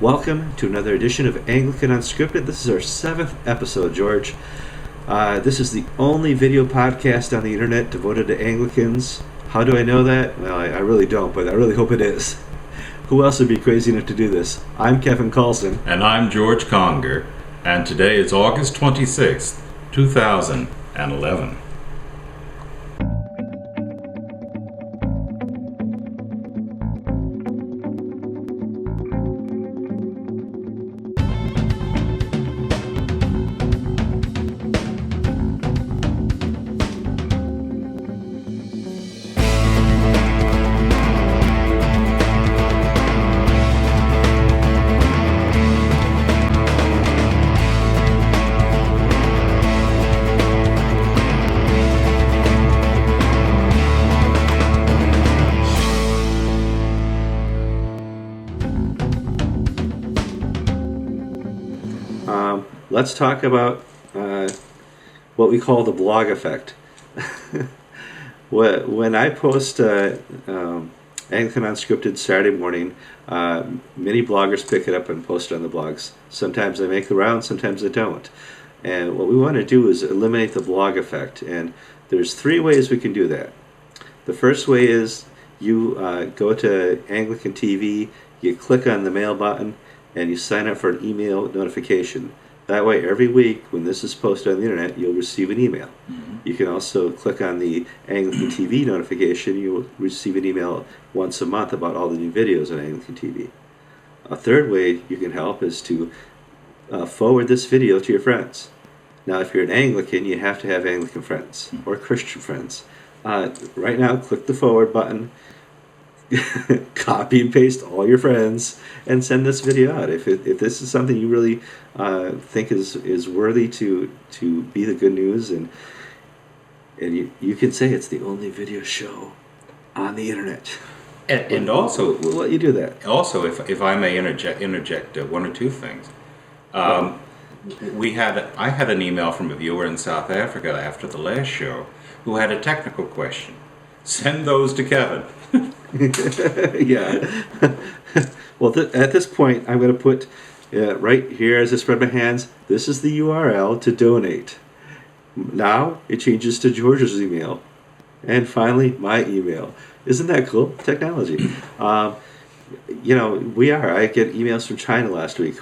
Welcome to another edition of Anglican Unscripted. This is our 7th episode, George. This is the only video podcast on the internet devoted to Anglicans. How do I know that? Well, I really don't, but I really hope it is. Who else would be crazy enough to do this? I'm Kevin Carlson. And I'm George Conger. And today is August 26th, 2011. Let's talk about what we call the blog effect. When I post Anglican Unscripted Saturday morning, many bloggers pick it up and post it on the blogs. Sometimes I make the round, sometimes I don't. And what we want to do is eliminate the blog effect. And there's 3 ways we can do that. The first way is you go to AnglicanTV, you click on the mail button, and you sign up for an email notification. That way, every week when this is posted on the internet, you'll receive an email. Mm-hmm. You can also click on the Anglican TV notification. You'll receive an email once a month about all the new videos on Anglican TV. A third way you can help is to forward this video to your friends. Now, if you're an Anglican, you have to have Anglican friends or Christian friends. Right now, click the forward button, copy and paste all your friends, and send this video out. If this is something you really think is worthy to be the good news, and you can say it's the only video show on the internet. And also, we'll let you do that. Also, if I may interject 1 or 2 things. I had an email from a viewer in South Africa after the last show who had a technical question. Send those to Kevin. Yeah. Well, at this point, I'm going to put right here as I spread my hands, this is the URL to donate. Now it changes to George's email. And finally, my email. Isn't that cool? Technology. I get emails from China last week.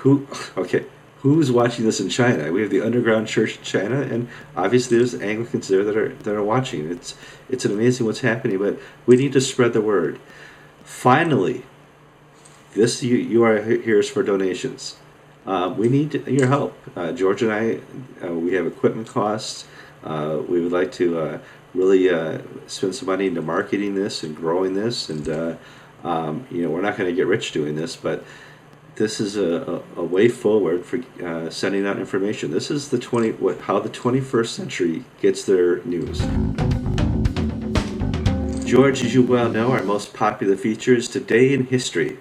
Who's watching this in China? We have the underground church in China, and obviously there's Anglicans there that are watching. It's amazing what's happening, but we need to spread the word. Finally, this URL here is for donations. We need your help. George and I, we have equipment costs. We would like to really spend some money into marketing this and growing this, and we're not going to get rich doing this, but this is a way forward for sending out information. This is how the 21st century gets their news. George, as you well know, our most popular feature is Today in History.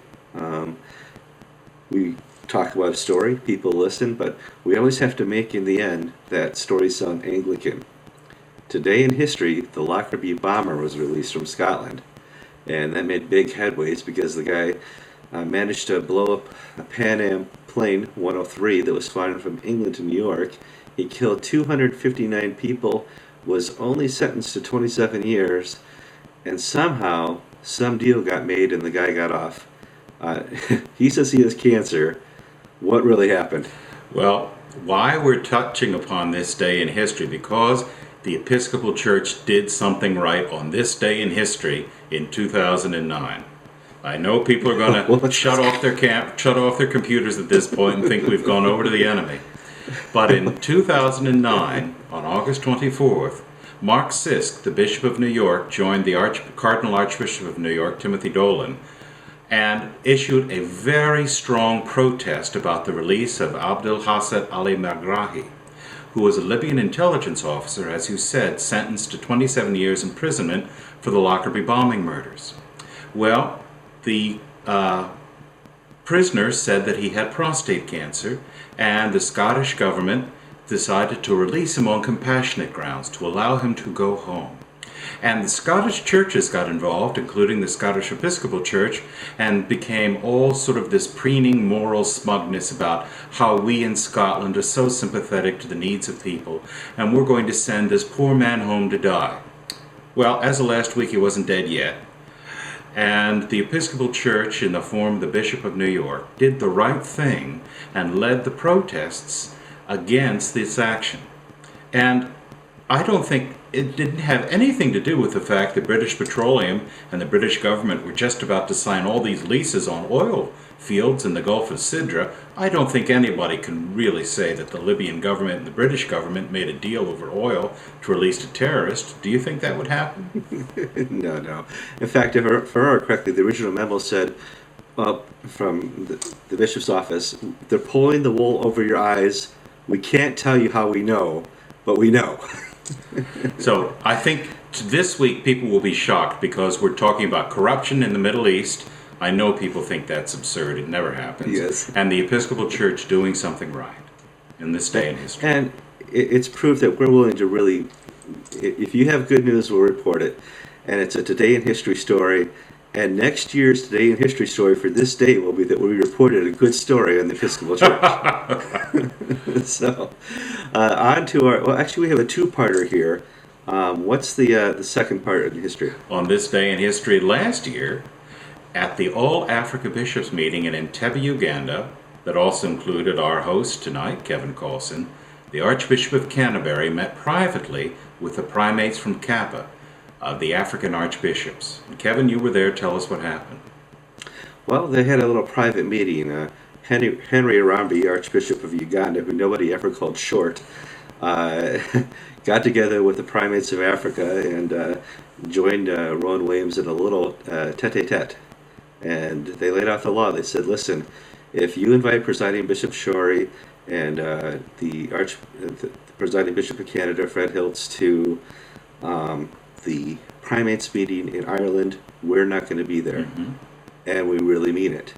We talk about a story, people listen, but we always have to make in the end that story sound Anglican. Today in History, the Lockerbie Bomber was released from Scotland, and that made big headways because the guy managed to blow up a Pan Am plane 103 that was flying from England to New York. He killed 259 people, was only sentenced to 27 years, and somehow some deal got made and the guy got off. He says he has cancer. What really happened? Well, why we're touching upon this day in history? Because the Episcopal Church did something right on this day in history in 2009. I know people are going to shut off their computers at this point and think we've gone over to the enemy. But in 2009, on August 24th, Mark Sisk, the Bishop of New York, joined the Cardinal Archbishop of New York, Timothy Dolan, and issued a very strong protest about the release of Abdel Hasset Ali Megrahi, who was a Libyan intelligence officer, as you said, sentenced to 27 years imprisonment for the Lockerbie bombing murders. Well, the prisoner said that he had prostate cancer, and the Scottish government decided to release him on compassionate grounds, to allow him to go home. And the Scottish churches got involved, including the Scottish Episcopal Church, and became all sort of this preening moral smugness about how we in Scotland are so sympathetic to the needs of people, and we're going to send this poor man home to die. Well, as of last week, he wasn't dead yet. And the Episcopal Church, in the form of the Bishop of New York, did the right thing and led the protests against this action. And I don't think it didn't have anything to do with the fact that British Petroleum and the British government were just about to sign all these leases on oil fields in the Gulf of Sidra. I don't think anybody can really say that the Libyan government and the British government made a deal over oil to release a terrorist. Do you think that would happen? No. In fact, if I remember correctly, the original memo said, from the bishop's office, they're pulling the wool over your eyes. We can't tell you how we know, but we know. So I think this week people will be shocked because we're talking about corruption in the Middle East. I know people think that's absurd. It never happens. Yes. And the Episcopal Church doing something right in this day in history. And it's proof that we're willing to really, if you have good news, we'll report it. And it's a Today in History story. And next year's Today in History story for this day will be that we reported a good story on the Episcopal Church. So, on to our, well, actually we have a two-parter here. What's the second part of the history? On this day in history last year, at the All Africa Bishops meeting in Entebbe, Uganda, that also included our host tonight, Kevin Carlson, the Archbishop of Canterbury met privately with the primates from Kappa, the African archbishops. And Kevin, you were there. Tell us what happened. Well, they had a little private meeting. Henry Arambi, Archbishop of Uganda, who nobody ever called short, got together with the primates of Africa and joined Rowan Williams in a little tete-a-tete. And they laid out the law. They said, listen, if you invite Presiding Bishop Shorey and the Presiding Bishop of Canada, Fred Hiltz, to the primates meeting in Ireland, we're not going to be there. Mm-hmm. And we really mean it.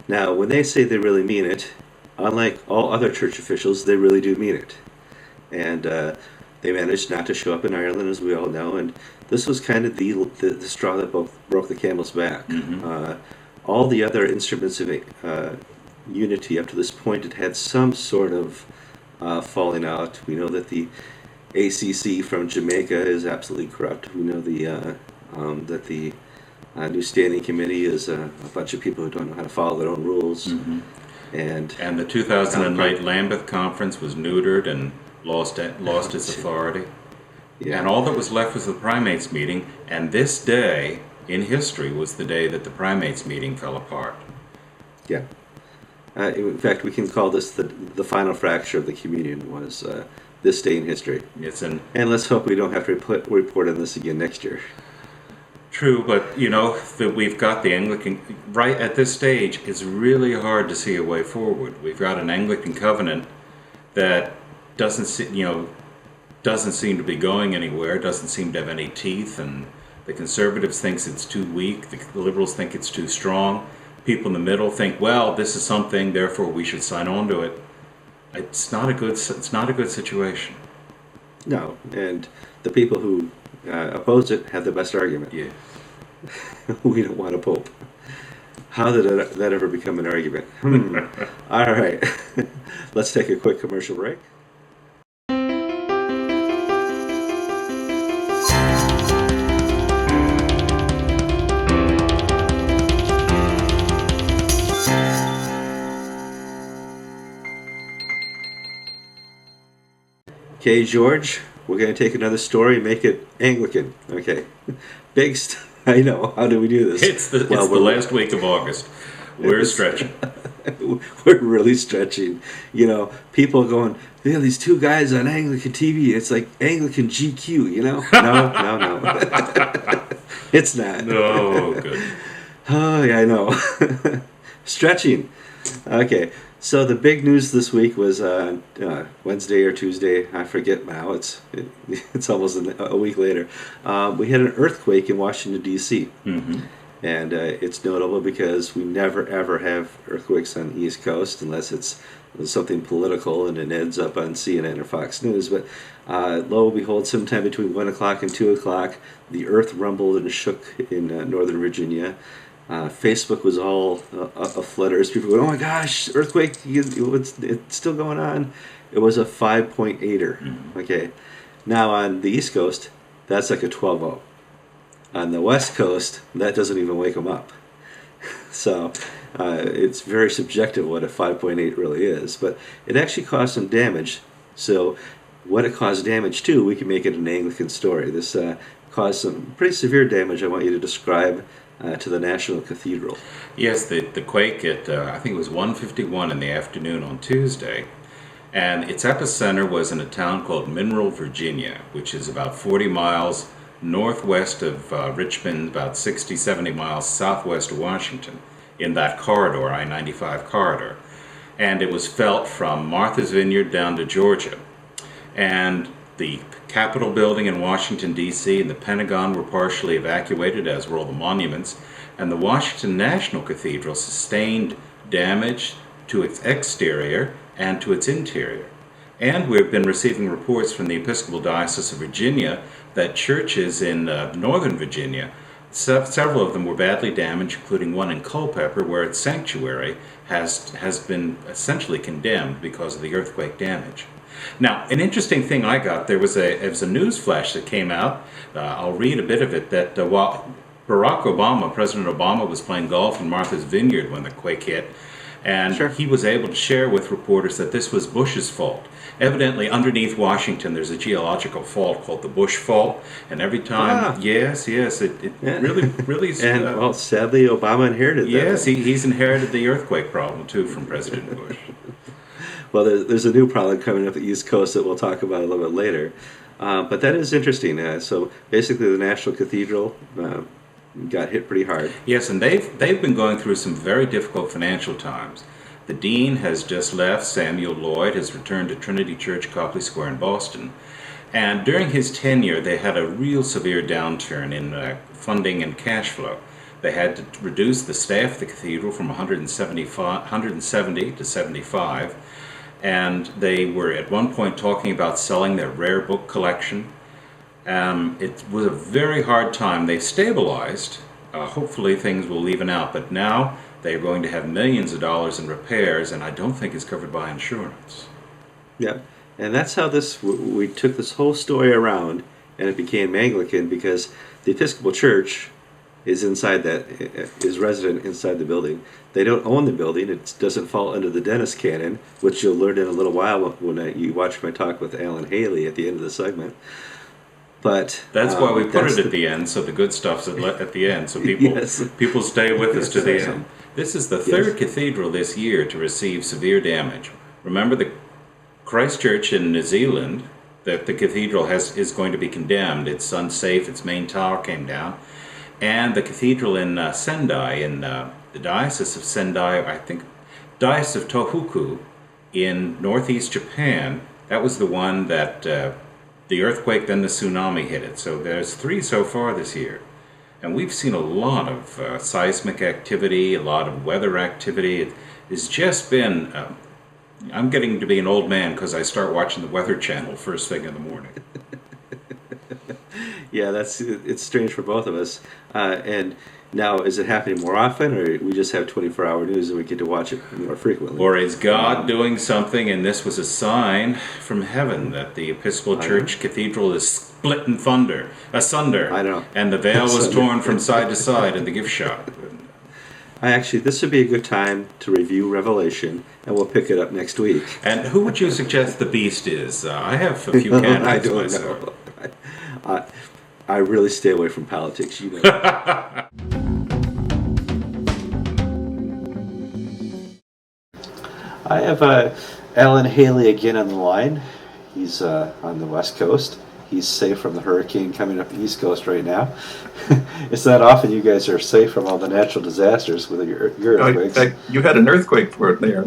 Now, when they say they really mean it, unlike all other church officials, they really do mean it. And they managed not to show up in Ireland, as we all know, and this was kind of the straw that broke the camel's back. Mm-hmm. All the other instruments of unity up to this point had had some sort of falling out. We know that the ACC from Jamaica is absolutely corrupt. We know that the new standing committee is a bunch of people who don't know how to follow their own rules. Mm-hmm. And the 2008 Lambeth Conference was neutered and lost its authority. Yeah. And all that was left was the primates meeting, and this day in history was the day that the primates meeting fell apart. Yeah. In fact, we can call this the final fracture of the communion was this day in history. And let's hope we don't have to report on this again next year. True, but that we've got the Anglican right at this stage. It's really hard to see a way forward. We've got an Anglican covenant that doesn't seem to be going anywhere. Doesn't seem to have any teeth, and the Conservatives think it's too weak. The Liberals think it's too strong. People in the middle think, well, this is something, therefore we should sign on to it. It's not a good situation. No, and the people who oppose it have the best argument. Yeah. We don't want a pope. How did that ever become an argument? All right. Let's take a quick commercial break. Okay, George, we're going to take another story and make it Anglican. Okay. I know. How do we do this? It's the last week of August. We're stretching. We're really stretching. People going, these two guys on Anglican TV. It's like Anglican GQ, No. It's not. No, good. Oh, yeah, I know. Stretching. Okay. So the big news this week was Wednesday or Tuesday. I forget now. It's almost a week later. We had an earthquake in Washington, D.C. Mm-hmm. And it's notable because we never ever have earthquakes on the East Coast unless it's something political and it ends up on CNN or Fox News. But lo and behold, sometime between 1 o'clock and 2 o'clock, the earth rumbled and shook in Northern Virginia. Facebook was all aflutter as people go, "Oh my gosh, earthquake! It's still going on." It was a 5.8er. Mm-hmm. Okay, now on the East Coast, that's like a 12.0. On the West Coast, that doesn't even wake them up. So it's very subjective what a 5.8 really is, but it actually caused some damage. So what it caused damage to, we can make it an Anglican story. This caused some pretty severe damage. I want you to describe to the National Cathedral. Yes, the quake at, I think it was 1:51 in the afternoon on Tuesday, and its epicenter was in a town called Mineral, Virginia, which is about 40 miles northwest of Richmond, about 60, 70 miles southwest of Washington, in that corridor, I-95 corridor. And it was felt from Martha's Vineyard down to Georgia. And the Capitol building in Washington, D.C., and the Pentagon were partially evacuated, as were all the monuments. And the Washington National Cathedral sustained damage to its exterior and to its interior. And we've been receiving reports from the Episcopal Diocese of Virginia that churches in Northern Virginia, several of them were badly damaged, including one in Culpeper, where its sanctuary has been essentially condemned because of the earthquake damage. Now, an interesting thing I got, there was a news flash that came out, I'll read a bit of it, that while Barack Obama, President Obama, was playing golf in Martha's Vineyard when the quake hit, and Sure. he was able to share with reporters that this was Bush's fault. Evidently, underneath Washington, there's a geological fault called the Bush Fault, and every time, yes, it really is. And well, sadly, Obama inherited that. Yes, he's inherited the earthquake problem too from President Bush. Well, there's a new problem coming up the East Coast that we'll talk about a little bit later. But that is interesting. So basically, the National Cathedral got hit pretty hard. Yes, and they've been going through some very difficult financial times. The dean has just left. Samuel Lloyd has returned to Trinity Church, Copley Square in Boston. And during his tenure, they had a real severe downturn in funding and cash flow. They had to reduce the staff of the cathedral from 170 to 75. And they were at one point talking about selling their rare book collection. It was a very hard time. They've stabilized. Hopefully things will even out, but now they're going to have millions of dollars in repairs, and I don't think it's covered by insurance. Yeah, and that's how we took this whole story around, and it became Anglican because the Episcopal Church is resident inside the building. They don't own the building. It doesn't fall under the Dennis canon, which you'll learn in a little while when you watch my talk with Alan Haley at the end of the segment. But that's why we put it at the end, so the good stuff's at the end, so people people stay with us to the end. This is the third cathedral this year to receive severe damage. Remember the Christchurch in New Zealand, that the cathedral is going to be condemned. It's unsafe. Its main tower came down. And the cathedral in Sendai, in the Diocese of Sendai, I think, Diocese of Tohoku in northeast Japan, that was the one that the earthquake, then the tsunami hit it. So there's 3 so far this year. And we've seen a lot of seismic activity, a lot of weather activity. It's just been, I'm getting to be an old man because I start watching the Weather Channel first thing in the morning. Yeah, it's strange for both of us. And now, is it happening more often, or we just have 24-hour news and we get to watch it more frequently? Or is God doing something, and this was a sign from heaven that the Episcopal Church Cathedral is split in asunder. I know. And the veil was torn from side to side in the gift shop. This would be a good time to review Revelation, and we'll pick it up next week. And who would you suggest the beast is? I have a few candidates I don't myself. know. I really stay away from politics, you know. I have Alan Haley again on the line. He's on the West Coast. He's safe from the hurricane coming up the East Coast right now. It's not often you guys are safe from all the natural disasters with your earthquakes. You had an earthquake for it there.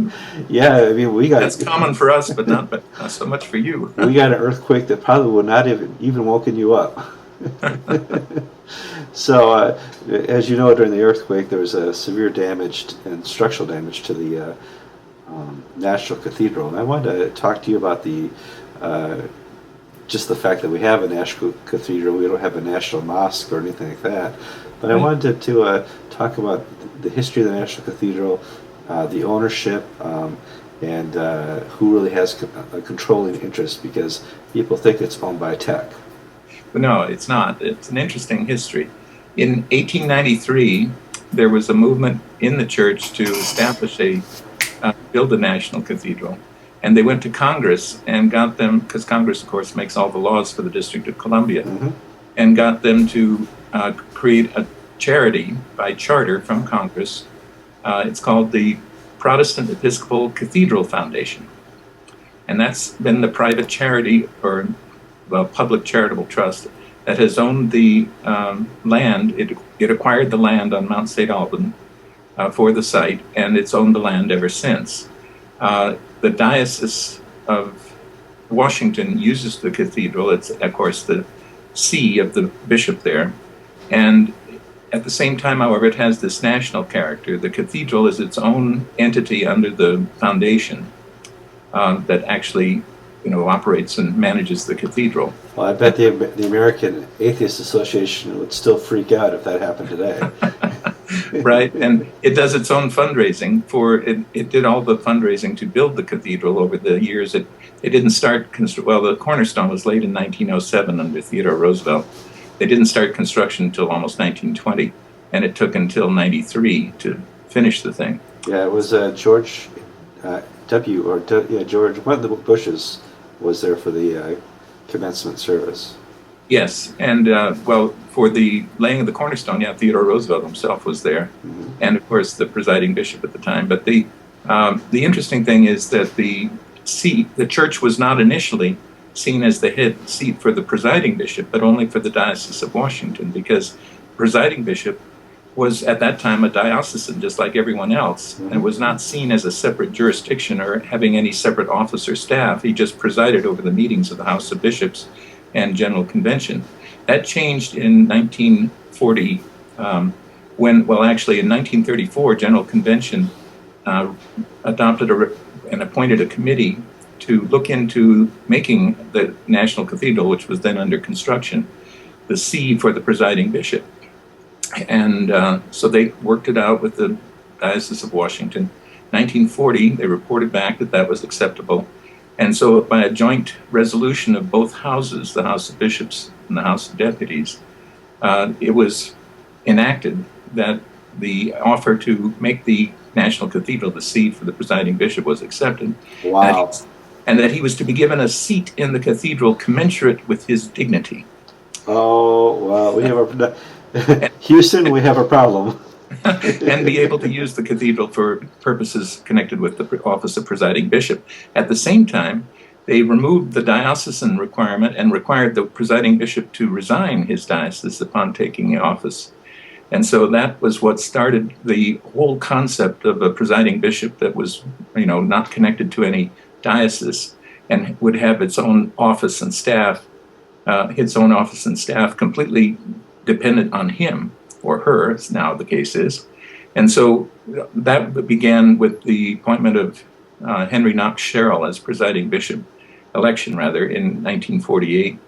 Yeah, I mean we got. That's common for us, but not so much for you. We got an earthquake that probably would not even woken you up. So, as you know, during the earthquake, there was a severe damage and structural damage to the National Cathedral, and I wanted to talk to you about the just the fact that we have a National Cathedral. We don't have a national mosque or anything like that. But I wanted to talk about the history of the National Cathedral, the ownership, and who really has a controlling interest, because people think it's owned by tech. No, it's not. It's an interesting history. In 1893, there was a movement in the church to establish build a national cathedral. And they went to Congress and got them, because Congress, of course, makes all the laws for the District of Columbia, and got them to create a charity by charter from Congress. It's called the Protestant Episcopal Cathedral Foundation. And that's been the private charity, or public charitable trust, that has owned the land. It acquired the land on Mount St. Alban for the site, and it's owned the land ever since. The Diocese of Washington uses the cathedral. It's, of course, the see of the bishop there. And at the same time, however, it has this national character. The cathedral is its own entity under the foundation that actually, operates and manages the cathedral. Well, I bet the American Atheist Association would still freak out if that happened today. Right, and it does its own fundraising it did all the fundraising to build the cathedral over the years. It didn't start, the cornerstone was laid in 1907 under Theodore Roosevelt. They didn't start construction until almost 1920, and it took until 93 to finish the thing. Yeah, it was George George, one of the Bushes was there for the commencement service. Yes, and for the laying of the cornerstone, Theodore Roosevelt himself was there, and of course the presiding bishop at the time. But the interesting thing is that the church was not initially seen as the head seat for the presiding bishop, but only for the Diocese of Washington, because the presiding bishop was at that time a diocesan, just like everyone else, and was not seen as a separate jurisdiction or having any separate office or staff. He just presided over the meetings of the House of Bishops and General Convention. That changed in 1940, actually in 1934, General Convention adopted and appointed a committee to look into making the National Cathedral, which was then under construction, the see for the presiding bishop. And so they worked it out with the Diocese of Washington. 1940, they reported back that that was acceptable. And so by a joint resolution of both houses, the House of Bishops and the House of Deputies, it was enacted that the offer to make the National Cathedral the seat for the presiding bishop was accepted. Wow. And that he was to be given a seat in the cathedral commensurate with his dignity. Oh, well, we have Houston, we have a problem. And be able to use the cathedral for purposes connected with the office of presiding bishop. At the same time, they removed the diocesan requirement and required the presiding bishop to resign his diocese upon taking the office. And so that was what started the whole concept of a presiding bishop that was, not connected to any diocese and would have its own office and staff, completely dependent on him or her, as now the case is. And so that began with the appointment of Henry Knox Sherrill as presiding bishop, in 1948,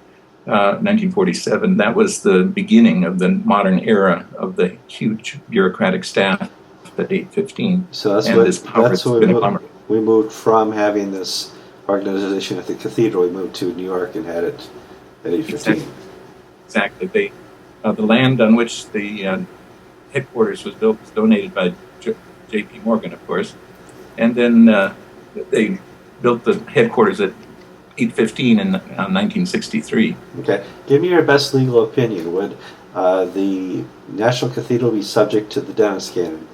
1947. That was the beginning of the modern era of the huge bureaucratic staff at 815. So that's what we moved from having this organization at the cathedral. We moved to New York and had it at 815. Exactly. The land on which the headquarters was built was donated by J.P. Morgan, of course. And then they built the headquarters at 815 in 1963. Okay. Give me your best legal opinion. Would the National Cathedral be subject to the Dennis Canon?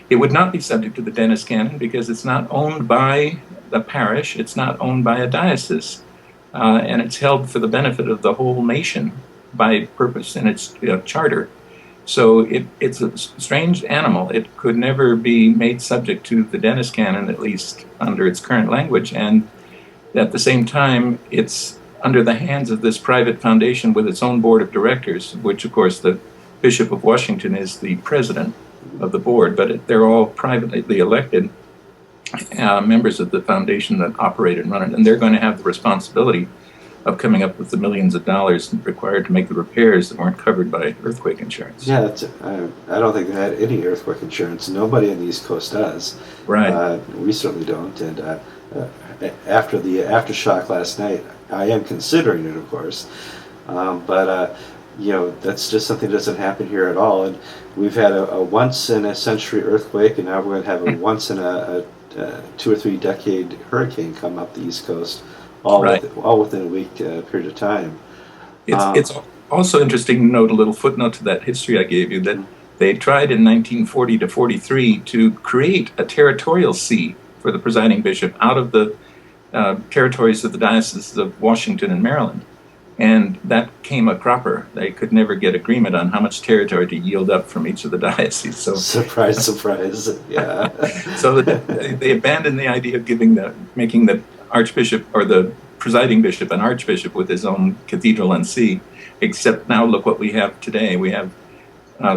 It would not be subject to the Dennis Canon because it's not owned by the parish. It's not owned by a diocese. And it's held for the benefit of the whole nation by purpose in its charter. So it's a strange animal. It could never be made subject to the Dennis Canon, at least under its current language. And at the same time, it's under the hands of this private foundation with its own board of directors, which, of course, the Bishop of Washington is the president of the board, but they're all privately elected members of the foundation that operate and run it, and they're going to have the responsibility of coming up with the millions of dollars required to make the repairs that weren't covered by earthquake insurance. Yeah, I don't think they had any earthquake insurance. Nobody on the East Coast does. Right. We certainly don't. And after the aftershock last night, I am considering it, of course. But that's just something that doesn't happen here at all. And we've had a once-in-a-century earthquake, and now we're going to have a once-in-a 2 or 3 decade hurricane come up the East Coast, all within a week period of time. It's also interesting to note, a little footnote to that history I gave you, that they tried in 1940 to 43 to create a territorial see for the presiding bishop out of the territories of the dioceses of Washington and Maryland. And that came a cropper. They could never get agreement on how much territory to yield up from each of the dioceses. So surprise, surprise, yeah. So they abandoned the idea of making the archbishop or the presiding bishop an archbishop with his own cathedral and see. Except now, look what we have today. We have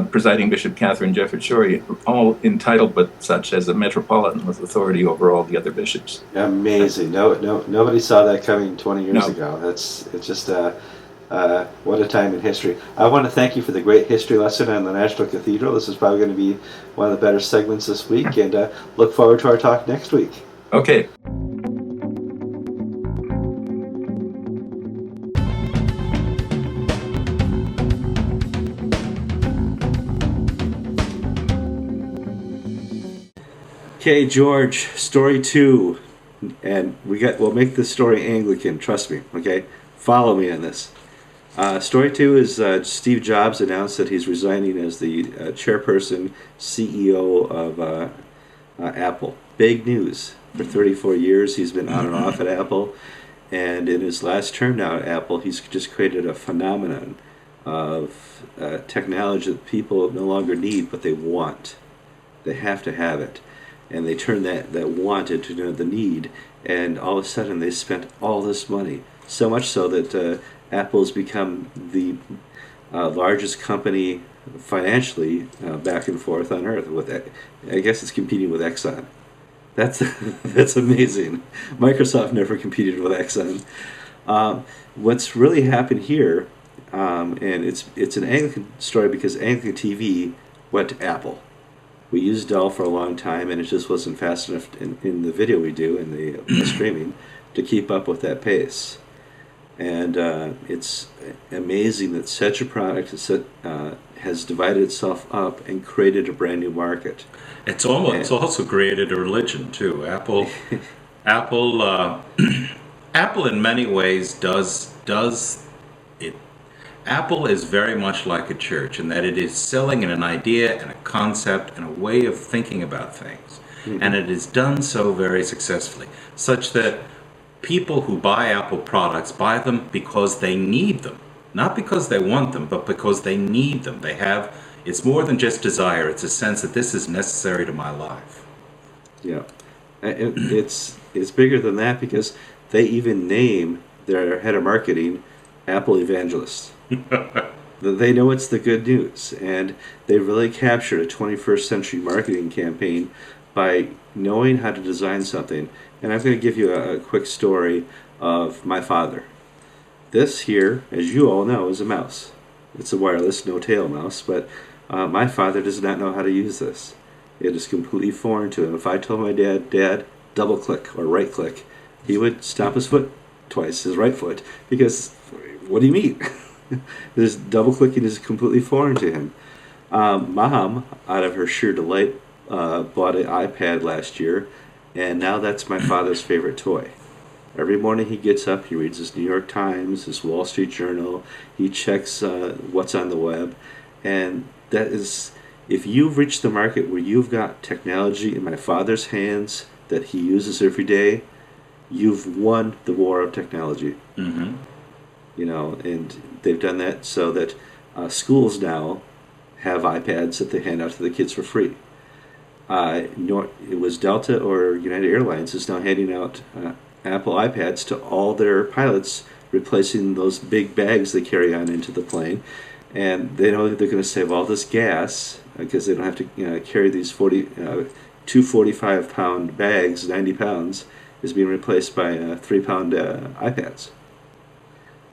presiding Bishop Catherine Jefferts Schori, all entitled but such as a metropolitan with authority over all the other bishops. Amazing. Nobody saw that coming 20 years ago. It's just what a time in history. I want to thank you for the great history lesson on the National Cathedral. This is probably going to be one of the better segments this week, and look forward to our talk next week. Okay. Okay, George, story 2, and we'll make this story Anglican, trust me, okay? Follow me on this. Story 2 is Steve Jobs announced that he's resigning as the chairperson, CEO of Apple. Big news. For 34 years, he's been on and off at Apple, and in his last term now at Apple, he's just created a phenomenon of technology that people no longer need, but they want. They have to have it. And they turn that want into the need, and all of a sudden they spent all this money. So much so that Apple's become the largest company financially back and forth on Earth. I guess it's competing with Exxon. That's amazing. Microsoft never competed with Exxon. What's really happened here, and it's an Anglican story because AnglicanTV went to Apple. We used Dell for a long time, and it just wasn't fast enough in the video we do and the streaming to keep up with that pace. And it's amazing that such a product has divided itself up and created a brand new market. It's also created a religion too. Apple in many ways does it. Apple is very much like a church in that it is selling an idea and a concept and a way of thinking about things. Mm-hmm. And it is done so very successfully, such that people who buy Apple products buy them because they need them. Not because they want them, but because they need them. It's more than just desire. It's a sense that this is necessary to my life. Yeah. It's bigger than that because they even name their head of marketing Apple Evangelist. They know it's the good news, and they really captured a 21st century marketing campaign by knowing how to design something. And I'm going to give you a quick story of my father. This here, as you all know, is a mouse. It's a wireless, no-tail mouse, but my father does not know how to use this. It is completely foreign to him. If I told my dad, double-click or right-click, he would stomp his foot twice, his right foot, because what do you mean? This double-clicking is completely foreign to him. Mom, out of her sheer delight, bought an iPad last year, and now that's my father's favorite toy. Every morning he gets up, he reads his New York Times, his Wall Street Journal, he checks what's on the web, and that is, if you've reached the market where you've got technology in my father's hands that he uses every day, you've won the war of technology. Mm-hmm. And they've done that so that schools now have iPads that they hand out to the kids for free. It was Delta or United Airlines is now handing out Apple iPads to all their pilots replacing those big bags they carry on into the plane. And they know that they're going to save all this gas because they don't have to carry these 2 45-pound bags. 90 pounds is being replaced by 3-pound iPads.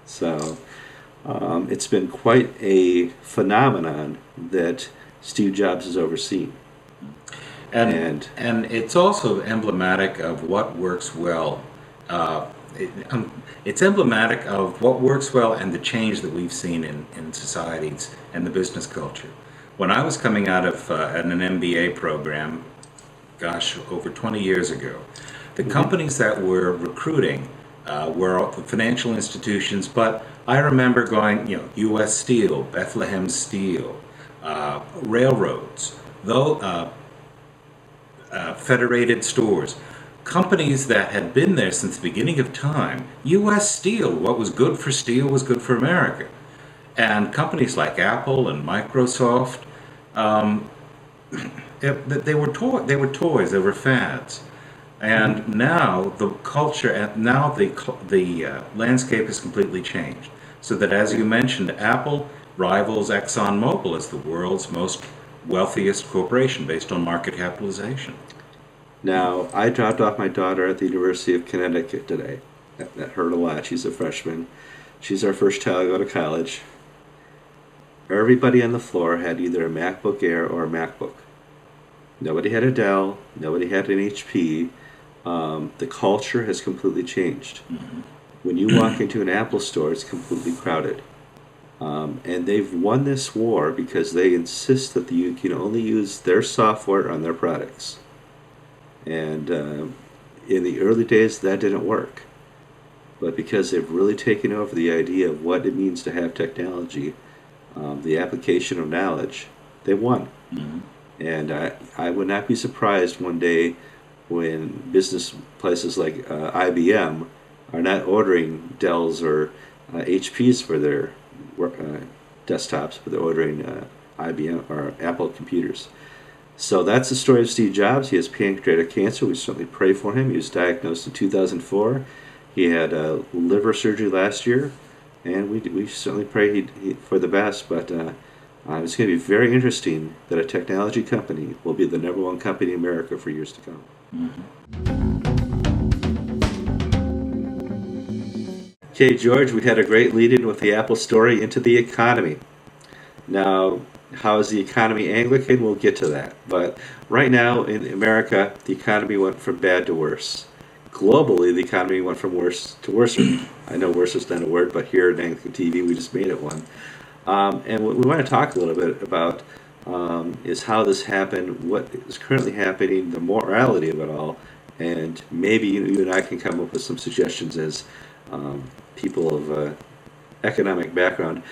So it's been quite a phenomenon that Steve Jobs has overseen. And it's also emblematic of what works well. It's emblematic of what works well and the change that we've seen in societies and the business culture. When I was coming out of an MBA program, over 20 years ago, the companies that were recruiting were the financial institutions, but I remember going, U.S. Steel, Bethlehem Steel, railroads, Federated Stores, companies that had been there since the beginning of time. U.S. Steel, what was good for steel was good for America. And companies like Apple and Microsoft, they were toys, they were fads. And now the culture, and now the landscape has completely changed. So that, as you mentioned, Apple rivals ExxonMobil as the world's most wealthiest corporation based on market capitalization. Now, I dropped off my daughter at the University of Connecticut today. That hurt a lot. She's a freshman. She's our first child to go to college. Everybody on the floor had either a MacBook Air or a MacBook. Nobody had a Dell. Nobody had an HP. The culture has completely changed. Mm-hmm. When you walk into an Apple store, it's completely crowded. And they've won this war because they insist that you can only use their software on their products. And in the early days, that didn't work. But because they've really taken over the idea of what it means to have technology, the application of knowledge, they won. Mm-hmm. And I would not be surprised one day when business places like IBM are not ordering Dells or HPs for their desktops, but they're ordering IBM or Apple computers. So that's the story of Steve Jobs. He has pancreatic cancer. We certainly pray for him. He was diagnosed in 2004. He had liver surgery last year, and we certainly pray for the best. But it's going to be very interesting that a technology company will be the #1 company in America for years to come. Mm-hmm. Okay, George, we had a great lead-in with the Apple story into the economy. Now, how is the economy Anglican? We'll get to that. But right now in America, the economy went from bad to worse. Globally, the economy went from worse to worse. I know worse is not a word, but here at AnglicanTV, we just made it one. And what we want to talk a little bit about is how this happened, what is currently happening, the morality of it all, and maybe you and I can come up with some suggestions as people of economic background.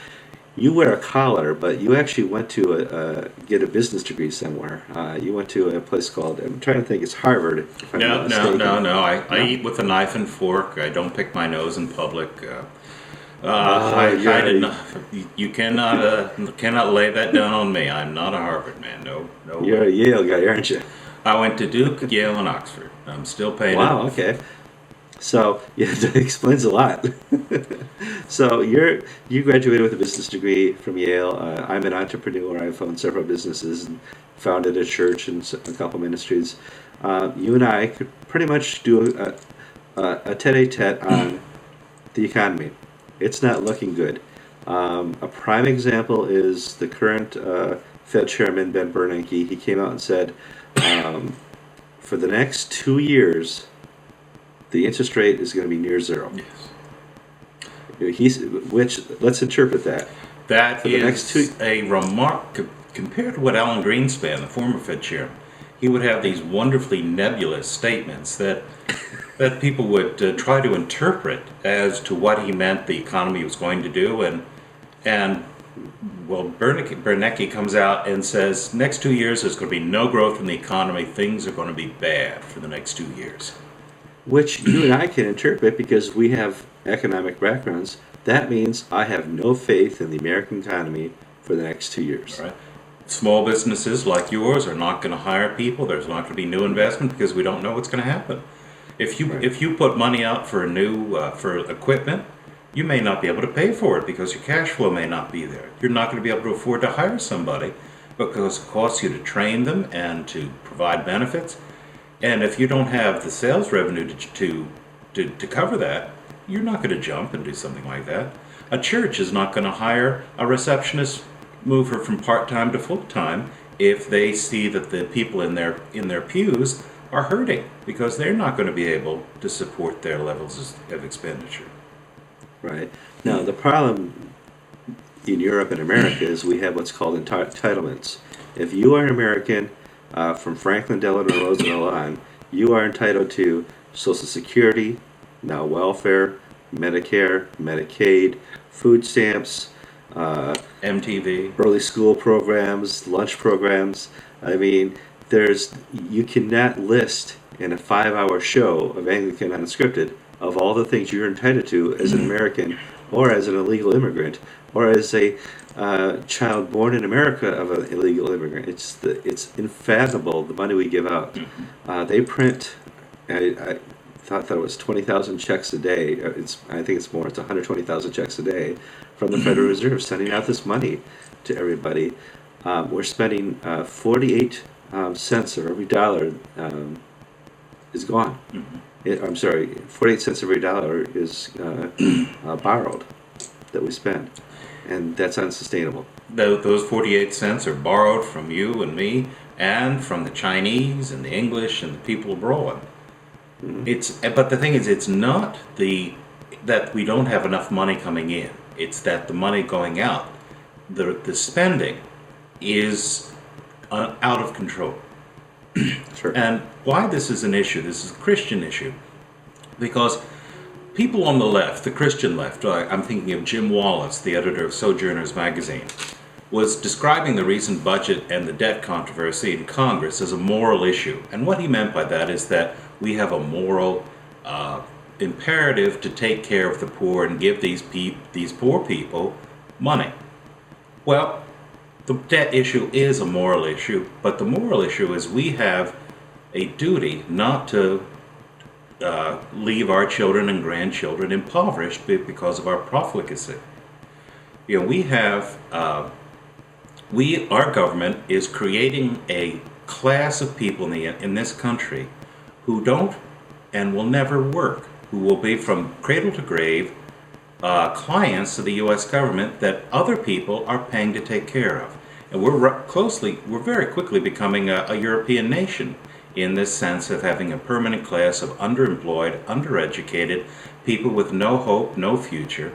You wear a collar, but you actually went to get a business degree somewhere. You went to a place called, I'm trying to think, it's Harvard. If I'm not mistaken. I eat with a knife and fork. I don't pick my nose in public. You cannot lay that down on me. I'm not a Harvard man. No. You're a Yale guy, aren't you? I went to Duke, Yale, and Oxford. I'm still paying. Wow. Okay. So yeah, that explains a lot. So you graduated with a business degree from Yale. I'm an entrepreneur. I've owned several businesses and founded a church and a couple ministries. You and I could pretty much do a tete-a-tete on the economy. It's not looking good. A prime example is the current Fed chairman, Ben Bernanke. He came out and said, for the next 2 years, the interest rate is going to be near zero. Yes. Which, let's interpret that. That is a remark compared to what Alan Greenspan, the former Fed chairman, he would have these wonderfully nebulous statements that people would try to interpret as to what he meant the economy was going to do, and Bernanke comes out and says next 2 years there's going to be no growth in the economy. Things are going to be bad for the next 2 years. Which you and I can interpret because we have economic backgrounds. That means I have no faith in the American economy for the next 2 years. Right. Small businesses like yours are not going to hire people. There's not going to be new investment because we don't know what's going to happen. If you put money out for for equipment, you may not be able to pay for it because your cash flow may not be there. You're not going to be able to afford to hire somebody because it costs you to train them and to provide benefits. And if you don't have the sales revenue to cover that, you're not going to jump and do something like that. A church is not going to hire a receptionist, move her from part-time to full-time if they see that the people in their pews are hurting, because they're not going to be able to support their levels of expenditure. Right. Now, the problem in Europe and America is we have what's called entitlements. If you are an American from Franklin Delano Roosevelt on, you are entitled to Social Security, now welfare, Medicare, Medicaid, food stamps, MTV, early school programs, lunch programs. I mean, you cannot list in a 5-hour show of Anglican Unscripted of all the things you're entitled to as an American, or as an illegal immigrant, or as a child born in America of an illegal immigrant. It's unfathomable the money we give out. They print. I thought it was 20,000 checks a day. I think it's more. It's 120,000 checks a day from the Federal Reserve sending out this money to everybody. We're spending 48 cents of every dollar is gone. I'm sorry, 48 cents every dollar is borrowed that we spend, and that's unsustainable. Those 48 cents are borrowed from you and me, and from the Chinese and the English and the people abroad. But the thing is, it's not that we don't have enough money coming in. It's that the money going out, the spending, is out of control. Sure. And why this is an issue, this is a Christian issue, because people on the left, the Christian left, I'm thinking of Jim Wallace, the editor of Sojourners magazine, was describing the recent budget and the debt controversy in Congress as a moral issue. And what he meant by that is that we have a moral imperative to take care of the poor and give these poor people money. Well, the debt issue is a moral issue, but the moral issue is we have a duty not to leave our children and grandchildren impoverished because of our profligacy. You know, our government is creating a class of people in this country who don't and will never work, who will be from cradle to grave clients of the U.S. government that other people are paying to take care of. And we're very quickly becoming a European nation in this sense of having a permanent class of underemployed, undereducated people with no hope, no future.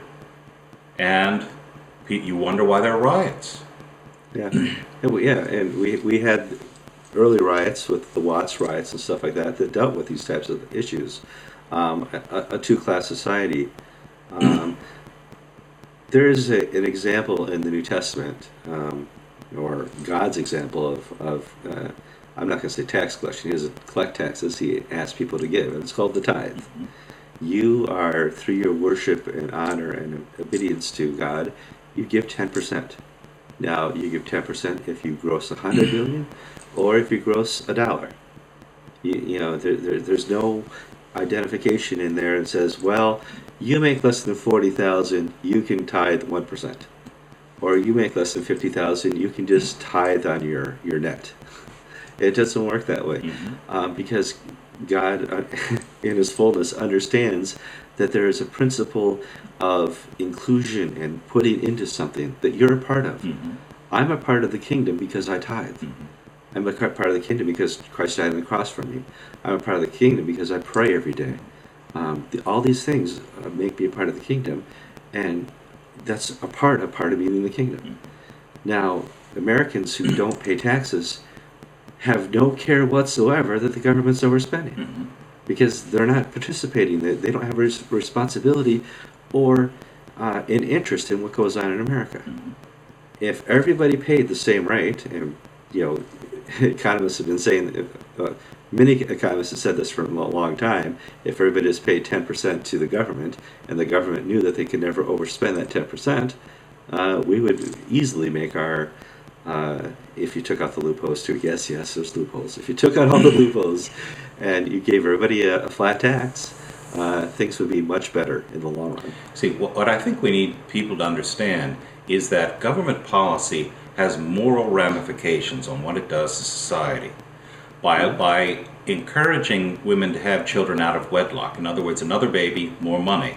And you wonder why there are riots. Yeah, and we had early riots with the Watts riots and stuff like that dealt with these types of issues. A two-class society. There is an example in the New Testament, or God's example of I'm not going to say tax collection. He doesn't collect taxes. He asks people to give, and it's called the tithe. You are, through your worship and honor and obedience to God, you give 10%. Now, you give 10% if you gross 100 million, or if you gross $1. You know, there's no identification in there that says, well, you make less than 40,000, you can tithe 1%, or you make less than 50,000, you can just tithe on your net. It doesn't work that way, because God, in His fullness, understands that there is a principle of inclusion and putting into something that you're a part of. I'm a part of the kingdom because I tithe. I'm a part of the kingdom because Christ died on the cross for me. I'm a part of the kingdom because I pray every day. All these things make me a part of the kingdom, and that's a part of being in the kingdom. Now, Americans who don't pay taxes have no care whatsoever that the government's overspending, because they're not participating. They don't have a responsibility or an interest in what goes on in America. If everybody paid the same rate, and economists have been saying, many economists have said this for a long time, if everybody just paid 10% to the government, and the government knew that they could never overspend that 10%, we would easily make our, if you took out the loopholes too, yes, there's loopholes. If you took out all the loopholes and you gave everybody a flat tax, things would be much better in the long run. See, what I think we need people to understand is that government policy has moral ramifications on what it does to society. By encouraging women to have children out of wedlock, in other words, another baby, more money,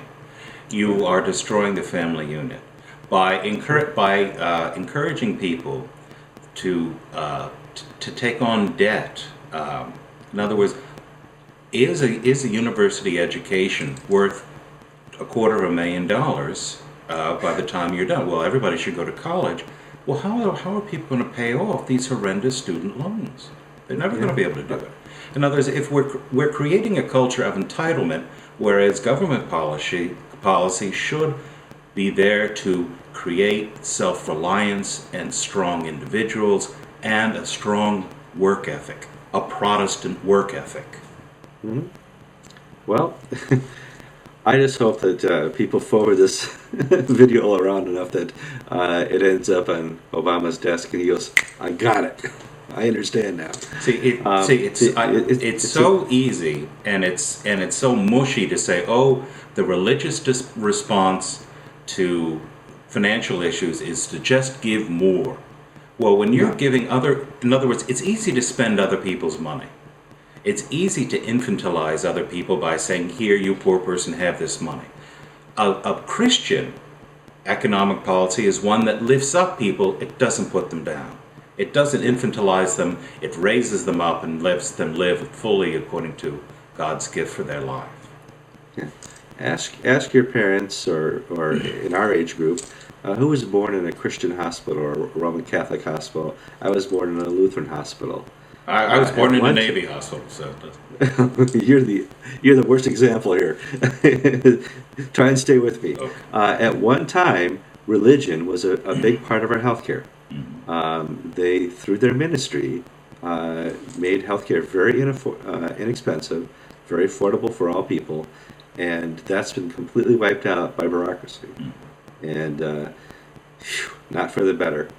you are destroying the family unit. By encouraging people to take on debt, in other words, is a university education worth $250,000 by the time you're done? Well, everybody should go to college. Well, how are people going to pay off these horrendous student loans? They're never going to be able to do it. In other words, if we're creating a culture of entitlement, whereas government policy should be there to create self-reliance and strong individuals and a strong work ethic, a Protestant work ethic. Mm-hmm. Well, I just hope that people forward this video around enough that it ends up on Obama's desk and he goes, "I got it. I understand now." It's so easy and it's so mushy to say, oh, the religious response to financial issues is to just give more. Well, when you're giving in other words, it's easy to spend other people's money. It's easy to infantilize other people by saying, here, you poor person, have this money. A Christian economic policy is one that lifts up people, it doesn't put them down. It doesn't infantilize them, it raises them up and lets them live fully according to God's gift for their life. Yeah. Ask your parents, or in our age group, who was born in a Christian hospital or a Roman Catholic hospital. I was born in a Lutheran hospital. I was born in a Navy hospital, so you're the worst example here. Try and stay with me. Okay. At one time, religion was a big part of our healthcare. They, through their ministry, made healthcare very inexpensive, very affordable for all people, and that's been completely wiped out by bureaucracy, and not for the better.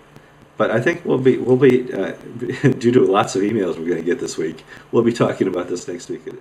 But I think we'll be due to lots of emails we're going to get this week, we'll be talking about this next week again.